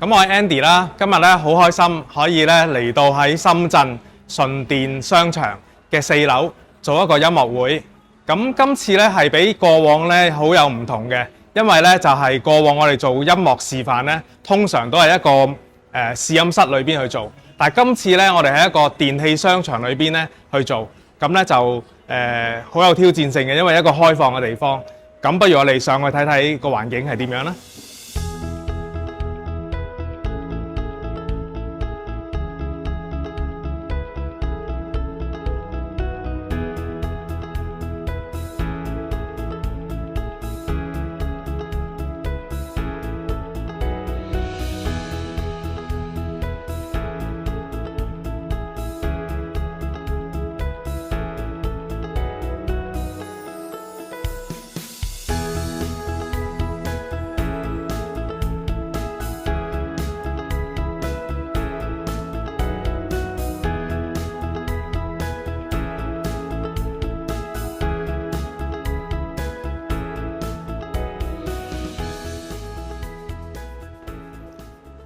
咁我係 Andy 啦，今日咧好開心可以咧嚟到喺深圳順電商場嘅4樓做一個音樂會。咁今次咧係比過往咧好有唔同嘅，因為咧就係過往我哋做音樂示範咧，通常都係一個試音室裏邊去做，但係今次咧我哋喺一個電器商場裏邊咧去做，咁咧就好有挑戰性嘅，因為一個開放嘅地方。咁不如我哋上去睇睇個環境係點樣啦。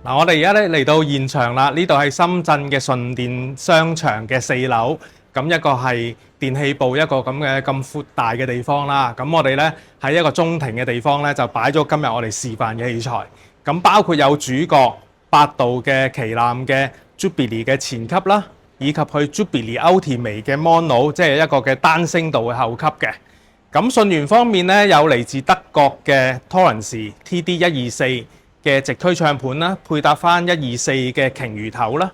嗱，我哋而家咧嚟到現場啦，呢度係深圳嘅順電商場嘅4樓，咁一個係電器部一個咁闊大嘅地方啦。咁我哋咧喺一個中庭嘅地方咧，就擺咗今日我哋示範嘅器材。咁包括有主角8度嘅旗艦嘅 Jubilee 嘅前級啦，以及去 Jubilee Ultimate 嘅 Mono， 即係一個嘅單聲道嘅後級嘅。咁信源方面咧，有嚟自德國嘅 Torrens TD124。嘅直推唱盤啦，配搭翻124嘅鯨魚頭啦，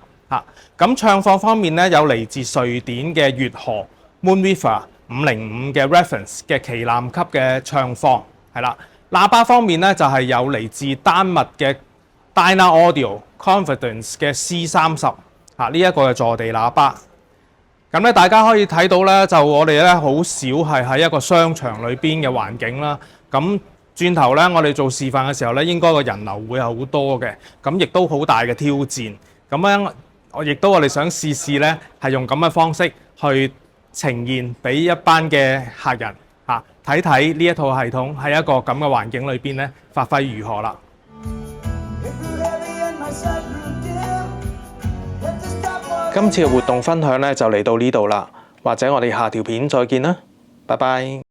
咁唱況方面咧，有嚟自瑞典嘅月河 Moonriver 505嘅 Reference 嘅旗艦級嘅唱況，係啦。喇叭方面咧，就係有嚟自丹麥嘅 Dyna Audio Confidence 嘅 C30 呢一個嘅坐地喇叭。咁咧，大家可以睇到咧，就我哋咧好少係喺一個商場裏邊嘅環境啦。咁轉頭咧，我哋做示範嘅時候咧，應該個人流會係好多嘅，咁亦都好大嘅挑戰。咁樣我哋想試試咧，係用咁嘅方式去呈現俾一班嘅客人睇睇呢一套系統喺一個咁嘅環境裏邊咧，發揮如何啦。今次嘅活動分享咧就嚟到呢度啦，或者我哋下條片再見啦，拜拜。